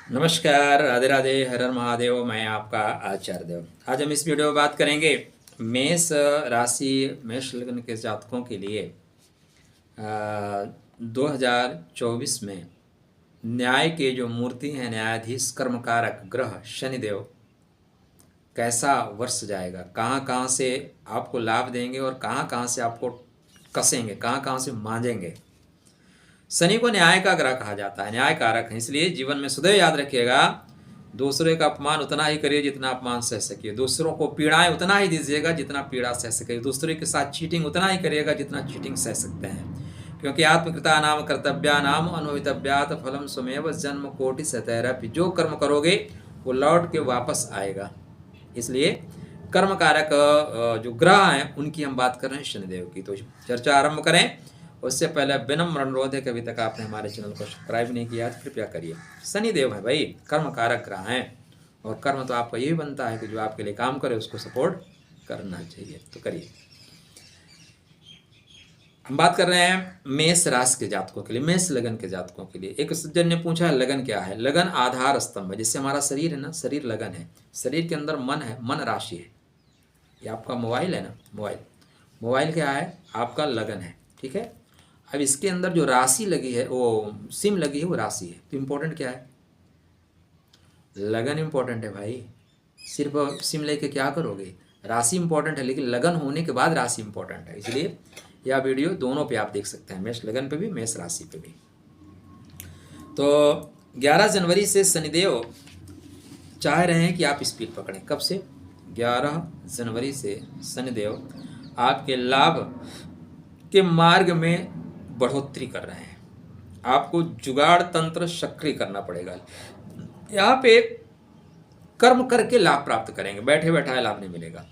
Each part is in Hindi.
नमस्कार, राधे राधे, हर हर महादेव। मैं आपका आचार्य देव। आज हम इस वीडियो में बात करेंगे मेष राशि मेष लग्न के जातकों के लिए 2024 में न्याय के जो मूर्ति हैं, न्यायाधीश कर्मकारक ग्रह शनिदेव कैसा वर्ष जाएगा, कहाँ कहाँ से आपको लाभ देंगे और कहाँ कहाँ से आपको कसेंगे, कहाँ कहाँ से मांजेंगे। शनि को न्याय का ग्रह कहा जाता है, न्याय कारक है। इसलिए जीवन में सदैव याद रखिएगा, दूसरे का अपमान उतना ही करिए जितना अपमान सह सकिए, दूसरों को पीड़ाएं उतना ही दीजिएगा जितना पीड़ा सह सके, दूसरे के साथ चीटिंग उतना ही करिएगा जितना चीटिंग सह सकते हैं। क्योंकि आत्मकृता नाम कर्तव्या नाम अनुभवितव्यात फलम स्वमेव जन्म कोटि सतैरपि। जो कर्म करोगे वो लौट के वापस आएगा। इसलिए कर्म कारक जो ग्रह हैं उनकी हम बात कर रहे हैं, शनिदेव की। तो चर्चा आरंभ करें उससे पहले विनम्र अनुरोध है कि अभी तक आपने हमारे चैनल को सब्सक्राइब नहीं किया तो कृपया करिए। शनिदेव है भाई, कर्म कारक ग्रह हैं और कर्म तो आपका यही बनता है कि जो आपके लिए काम करे उसको सपोर्ट करना चाहिए। तो करिए। हम बात कर रहे हैं मेष राशि के जातकों के लिए, मेष लगन के जातकों के लिए। एक सज्जन ने पूछा है लगन क्या है। लगन आधार स्तंभ है, जिससे हमारा शरीर है ना, शरीर लगन है। शरीर के अंदर मन है, मन राशि है। ये आपका मोबाइल है ना, मोबाइल क्या है, आपका लगन है। ठीक है। अब इसके अंदर जो राशि लगी है, वो सिम लगी है, वो राशि है। तो इम्पोर्टेंट क्या है, लगन इम्पोर्टेंट है भाई। सिर्फ सिम लेके क्या करोगे, राशि इम्पोर्टेंट है, लेकिन लगन होने के बाद राशि इम्पोर्टेंट है। इसलिए यह वीडियो दोनों पे आप देख सकते हैं, मेष लगन पे भी, मेष राशि पे भी। तो 11 जनवरी से शनिदेव चाह रहे हैं कि आप स्पीड पकड़ें। कब से? 11 जनवरी से शनिदेव आपके लाभ के मार्ग में बढ़ोतरी कर रहे हैं। आपको जुगाड़ तंत्र सक्रिय करना पड़ेगा। यहाँ पे कर्म करके लाभ प्राप्त करेंगे, बैठे बैठाए लाभ नहीं मिलेगा।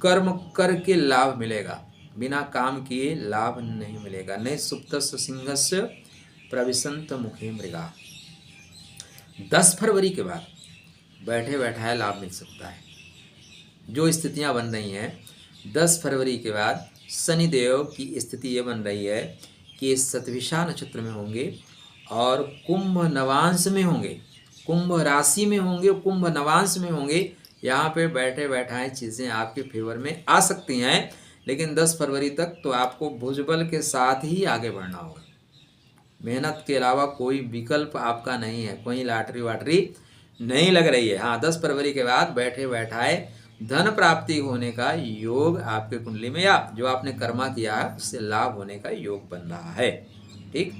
कर्म करके लाभ मिलेगा, बिना काम किए लाभ नहीं मिलेगा। नहीं सुप्तस्य सिंहस्य प्रविशंत मुखे मृगा। 10 फरवरी के बाद बैठे बैठाए लाभ मिल सकता है। जो स्थितियां बन रही हैं 10 फरवरी के बाद, शनिदेव की स्थिति ये बन रही है कि शतभिषा नक्षत्र में होंगे और कुंभ नवांश में होंगे, कुंभ राशि में होंगे, कुंभ नवांश में होंगे। यहाँ पे बैठे बैठाए चीज़ें आपके फेवर में आ सकती हैं, लेकिन 10 फरवरी तक तो आपको भुजबल के साथ ही आगे बढ़ना होगा। मेहनत के अलावा कोई विकल्प आपका नहीं है, कोई लॉटरी वाटरी नहीं लग रही है। हाँ, 10 फरवरी के बाद बैठे बैठाए धन प्राप्ति होने का योग आपके कुंडली में, या जो आपने कर्मा किया है उससे लाभ होने का योग बन रहा है। ठीक।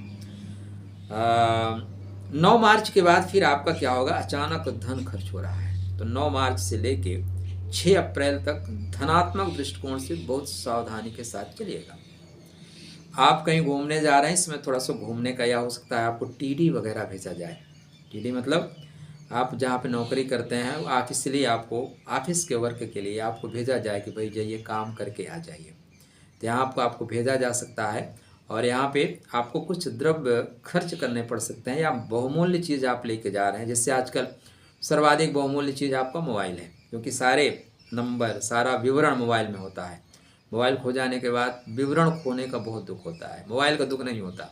9 मार्च के बाद फिर आपका क्या होगा, अचानक धन खर्च हो रहा है। तो 9 मार्च से लेके 6 अप्रैल तक धनात्मक दृष्टिकोण से बहुत सावधानी के साथ चलिएगा। आप कहीं घूमने जा रहे हैं, इसमें थोड़ा सा घूमने का, या हो सकता है आपको टीडी वगैरह भेजा जाए। टीडी मतलब आप जहाँ पे नौकरी करते हैं, ऑफिशियली आपको ऑफिस के वर्क के लिए आपको भेजा जाए कि भाई जाइए काम करके आ जाइए। तो यहाँ आपको भेजा जा सकता है और यहाँ पे आपको कुछ द्रव्य खर्च करने पड़ सकते हैं, या बहुमूल्य चीज़ आप लेके जा रहे हैं। जैसे आजकल सर्वाधिक बहुमूल्य चीज़ आपका मोबाइल है, क्योंकि सारे नंबर, सारा विवरण मोबाइल में होता है। मोबाइल खो जाने के बाद विवरण खोने का बहुत दुख होता है, मोबाइल का दुख नहीं होता।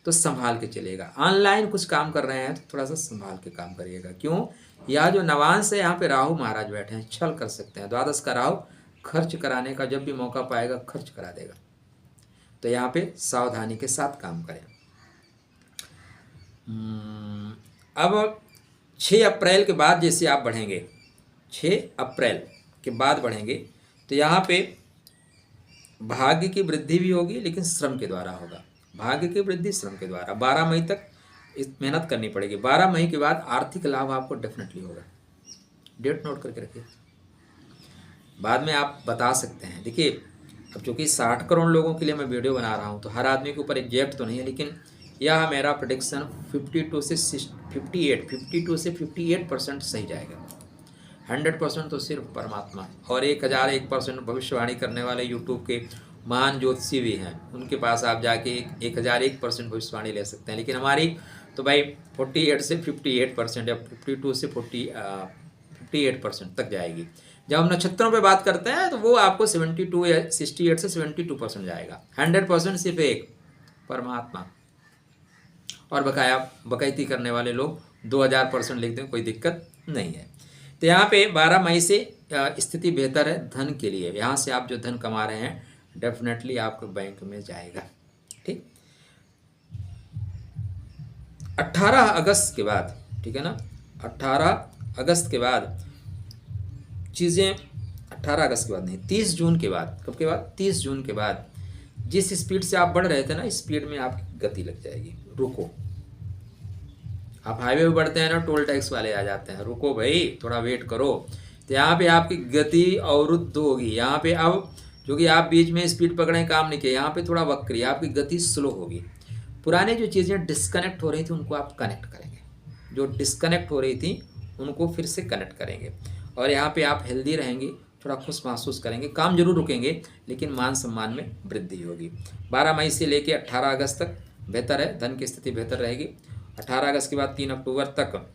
तो संभाल के चलेगा। ऑनलाइन कुछ काम कर रहे हैं तो थोड़ा सा संभाल के काम करिएगा। क्यों? यह जो नवांश है, यहाँ पे राहु महाराज बैठे हैं, छल कर सकते हैं। द्वादश का राहु खर्च कराने का, जब भी मौका पाएगा खर्च करा देगा। तो यहाँ पे सावधानी के साथ काम करें। अब 6 अप्रैल के बाद जैसे आप बढ़ेंगे, 6 अप्रैल के बाद बढ़ेंगे, तो यहाँ पे भाग्य की वृद्धि भी होगी, लेकिन श्रम के द्वारा होगा। भाग्य की वृद्धि श्रम के द्वारा। 12 मई तक मेहनत करनी पड़ेगी। 12 मई के बाद आर्थिक लाभ आपको डेफिनेटली होगा। डेट नोट करके रखिए, बाद में आप बता सकते हैं। देखिए, अब चूंकि 60 करोड़ लोगों के लिए मैं वीडियो बना रहा हूं, तो हर आदमी के ऊपर एग्जैक्ट तो नहीं है, लेकिन यह मेरा प्रेडिक्शन 52 से 58% सही जाएगा। 100% तो सिर्फ परमात्मा है, और 1001% भविष्यवाणी करने वाले यूट्यूब के महान ज्योतिषी भी हैं, उनके पास आप जाके 1001% भविष्यवाणी ले सकते हैं। लेकिन हमारी तो भाई 48 से 58% या 52 से 58% तक जाएगी। जब हम नक्षत्रों पे बात करते हैं तो वो आपको 72 या 68 से 72% जाएगा। 100% सिर्फ एक परमात्मा, और बकाया बकैती करने वाले लोग 2000% लिख दें, कोई दिक्कत नहीं है। तो यहाँ पे 12 मई से स्थिति बेहतर है धन के लिए। यहाँ से आप जो धन कमा रहे हैं डेफिनेटली आपके बैंक में जाएगा। ठीक, 18 अगस्त के बाद, ठीक है ना, 18 अगस्त के बाद चीज़ें, 18 अगस्त के बाद नहीं, 30 जून के बाद, कब के बाद, 30 जून के बाद जिस स्पीड से आप बढ़ रहे थे ना, इस स्पीड में आपकी गति लग जाएगी। रुको, आप हाईवे पे बढ़ते हैं ना, टोल टैक्स वाले आ जाते हैं, रुको भाई थोड़ा वेट करो। तो यहाँ पे आपकी गति अवरुद्ध होगी। यहाँ पे अब जो कि आप बीच में स्पीड पकड़े काम नहीं किया, यहाँ पे थोड़ा वक्री, आपकी गति स्लो होगी। पुराने जो चीज़ें डिस्कनेक्ट हो रही थी उनको आप कनेक्ट करेंगे, जो डिस्कनेक्ट हो रही थी उनको फिर से कनेक्ट करेंगे। और यहाँ पे आप हेल्दी रहेंगे, थोड़ा खुश महसूस करेंगे, काम जरूर रुकेंगे लेकिन मान सम्मान में वृद्धि होगी। 12 मई से लेकर 18 अगस्त तक बेहतर है, धन की स्थिति बेहतर रहेगी। 18 अगस्त के बाद 3 अक्टूबर तक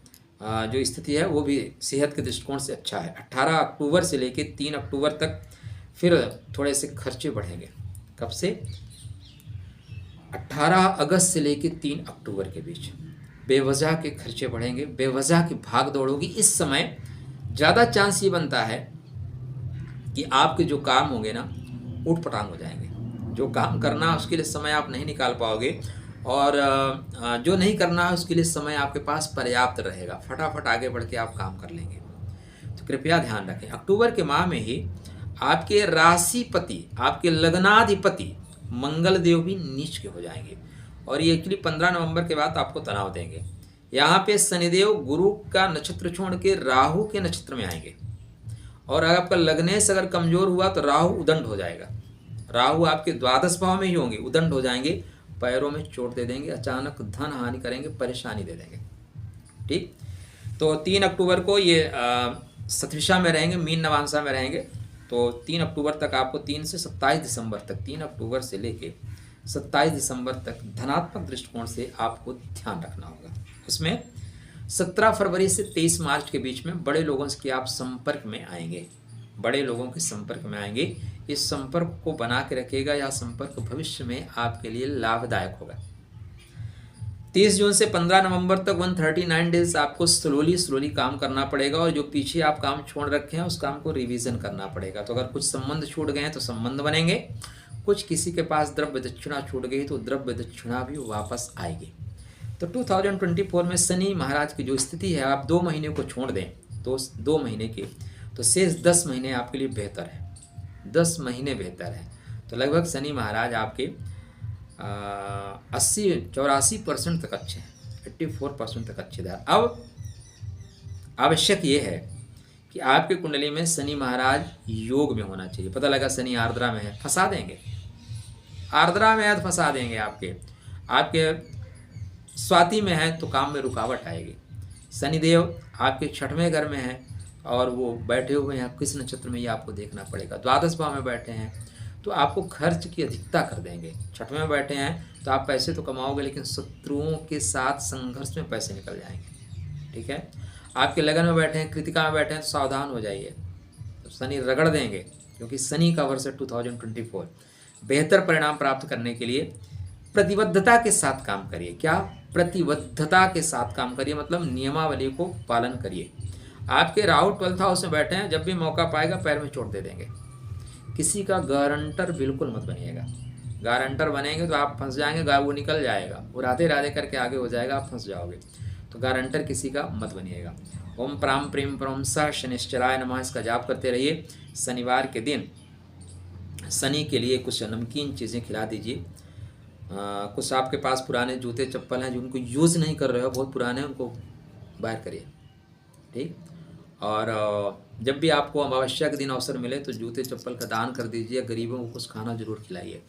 जो स्थिति है वो भी सेहत के दृष्टिकोण से अच्छा है। 18 अक्टूबर से लेकर 3 अक्टूबर तक फिर थोड़े से खर्चे बढ़ेंगे। कब से? 18 अगस्त से लेकर 3 अक्टूबर के बीच बेवजह के खर्चे बढ़ेंगे, बेवजह की भाग दौड़ होगी। इस समय ज़्यादा चांस ये बनता है कि आपके जो काम होंगे ना ऊट पटांग हो जाएंगे। जो काम करना है उसके लिए समय आप नहीं निकाल पाओगे, और जो नहीं करना है उसके लिए समय आपके पास पर्याप्त रहेगा, फटाफट आगे बढ़ के आप काम कर लेंगे। तो कृपया ध्यान रखें, अक्टूबर के माह में ही आपके राशिपति, आपके लग्नाधिपति मंगल देव भी नीच के हो जाएंगे, और ये एक्चुअली 15 नवंबर के बाद आपको तनाव देंगे। यहाँ पे शनिदेव गुरु का नक्षत्र छोड़ के राहु के नक्षत्र में आएंगे, और अगर आपका लग्नेश अगर कमजोर हुआ तो राहु उदंड हो जाएगा। राहु आपके द्वादश भाव में ही होंगे, उदंड हो जाएंगे, पैरों में चोट दे देंगे, अचानक धन हानि करेंगे, परेशानी दे देंगे। ठीक, तो 3 अक्टूबर को ये सतविषा में रहेंगे, मीन नवांशा में रहेंगे। तो 3 अक्टूबर तक आपको, 3 से 27 दिसंबर तक, 3 अक्टूबर से लेके 27 दिसंबर तक धनात्मक दृष्टिकोण से आपको ध्यान रखना होगा। उसमें 17 फरवरी से 23 मार्च के बीच में बड़े लोगों के आप संपर्क में आएंगे, बड़े लोगों के संपर्क में आएंगे। इस संपर्क को बना के रखिएगा, यह संपर्क भविष्य में आपके लिए लाभदायक होगा। 30 जून से 15 नवंबर तक 139 डेज आपको स्लोली काम करना पड़ेगा, और जो पीछे आप काम छोड़ रखे हैं उस काम को रिवीजन करना पड़ेगा। तो अगर कुछ संबंध छूट गए हैं तो संबंध बनेंगे, कुछ किसी के पास द्रव्य दक्षिणा छूट गई तो द्रव्य दक्षिणा भी वापस आएगी। तो 2024 में शनि महाराज की जो स्थिति है, आप 2 महीने को छोड़ दें तो 2 महीने की, तो शेष 10 महीने आपके लिए बेहतर है, 10 महीने बेहतर है। तो लगभग शनि महाराज आपके 84% तक अच्छे हैं, 84% तक अच्छे हैं। अब आवश्यक ये है कि आपकी कुंडली में शनि महाराज योग में होना चाहिए। पता लगा शनि आर्द्रा में है, फंसा देंगे, आर्द्रा में है तो फंसा देंगे। आपके स्वाति में है तो काम में रुकावट आएगी। शनिदेव आपके 6वें घर में है और वो बैठे हुए हैं किस नक्षत्र में, ये आपको देखना पड़ेगा। द्वादश भाव में बैठे हैं तो आपको खर्च की अधिकता कर देंगे। 6वें में बैठे हैं तो आप पैसे तो कमाओगे लेकिन शत्रुओं के साथ संघर्ष में पैसे निकल जाएंगे। ठीक है, आपके लगन में बैठे हैं, कृतिका में बैठे हैं तो सावधान हो जाइए, तो शनि रगड़ देंगे, क्योंकि शनि का वर्ष है 2024। बेहतर परिणाम प्राप्त करने के लिए प्रतिबद्धता के साथ काम करिए। क्या? प्रतिबद्धता के साथ काम करिए, मतलब नियमावली को पालन करिए। आपके राहु 12th हाउस में बैठे हैं, जब भी मौका पाएगा पैर में चोट दे देंगे। किसी का गारंटर बिल्कुल मत बनिएगा, गारंटर बनेंगे तो आप फंस जाएंगे, वो निकल जाएगा, वो राधे राधे करके आगे हो जाएगा, आप फंस जाओगे। तो गारंटर किसी का मत बनिएगा। ओम प्राम प्रेम परम स शनिश्चराय नमः, इसका जाप करते रहिए। शनिवार के दिन शनि के लिए कुछ नमकीन चीज़ें खिला दीजिए। कुछ आपके पास पुराने जूते चप्पल हैं जो उनको यूज़ नहीं कर रहे हो, बहुत पुराने, उनको बाहर करिए। ठीक, और जब भी आपको अमावस्या के दिन अवसर मिले तो जूते चप्पल का दान कर दीजिए, गरीबों को कुछ खाना जरूर खिलाइए।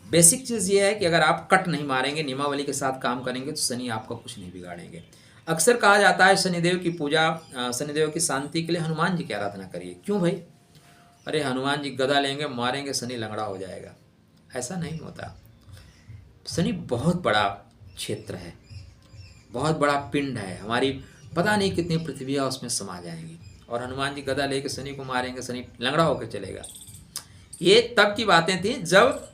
बेसिक चीज़ ये है कि अगर आप कट नहीं मारेंगे, नियमावली के साथ काम करेंगे तो शनि आपका कुछ नहीं बिगाड़ेंगे। अक्सर कहा जाता है शनिदेव की पूजा, शनिदेव की शांति के लिए हनुमान जी की आराधना करिए। क्यों भाई? अरे हनुमान जी गदा लेंगे, मारेंगे, शनि लंगड़ा हो जाएगा। ऐसा नहीं होता। शनि बहुत बड़ा क्षेत्र है, बहुत बड़ा पिंड है, हमारी पता नहीं कितनी पृथ्वियाँ उसमें समा जाएंगी, और हनुमान जी गदा लेके शनि को मारेंगे, शनि लंगड़ा होकर चलेगा। ये तब की बातें थी जब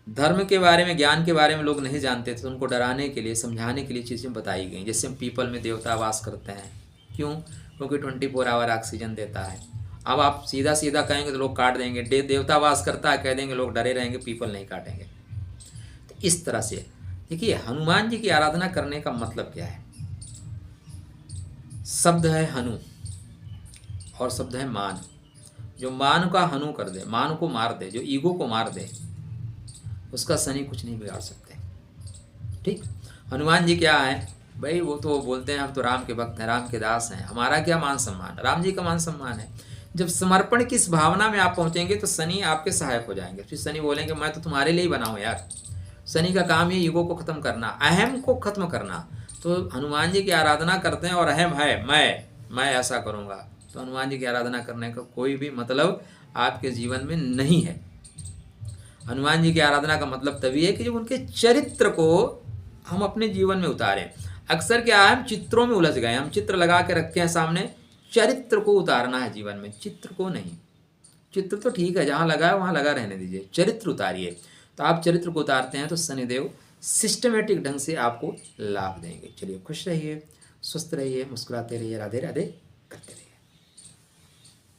धर्म के बारे में, ज्ञान के बारे में लोग नहीं जानते थे, तो उनको डराने के लिए, समझाने के लिए चीज़ें बताई गई। जैसे पीपल में देवता वास करते हैं, क्यों? क्योंकि 24 आवर ऑक्सीजन देता है। अब आप सीधा सीधा कहेंगे तो लोग काट देंगे, देवता वास करता है कह देंगे, लोग डरे रहेंगे, पीपल नहीं काटेंगे। तो इस तरह से देखिए, हनुमान जी की आराधना करने का मतलब क्या है? शब्द है हनु और शब्द है मान। जो मान का हनु कर दे, मान को मार दे, जो ईगो को मार दे, उसका शनि कुछ नहीं बिगाड़ सकते। ठीक, हनुमान जी क्या है भाई? वो तो बोलते हैं हम तो राम के भक्त हैं, राम के दास हैं, हमारा क्या मान सम्मान? राम जी का मान सम्मान है। जब समर्पण की इस भावना में आप पहुंचेंगे तो शनि आपके सहायक हो जाएंगे। फिर शनि बोलेंगे मैं तो तुम्हारे लिए ही बना हूं यार। शनि का काम है ईगो को खत्म करना, अहम को खत्म करना। तो हनुमान जी की आराधना करते हैं और अहम है मैं ऐसा करूँगा, तो हनुमान जी की आराधना करने का कोई भी मतलब आपके जीवन में नहीं है। हनुमान जी की आराधना का मतलब तभी है कि जब उनके चरित्र को हम अपने जीवन में उतारें। अक्सर क्या है, हम चित्रों में उलझ गए, हम चित्र लगा के रखे हैं सामने, चरित्र को उतारना है जीवन में, चित्र को नहीं। चित्र तो ठीक है, जहाँ लगा है वहाँ लगा रहने दीजिए, चरित्र उतारिए। तो आप चरित्र को उतारते हैं तो शनिदेव सिस्टमेटिक ढंग से आपको लाभ देंगे। चलिए, खुश रहिए, स्वस्थ रहिए, मुस्कुराते रहिए, राधे राधे करते रहिए।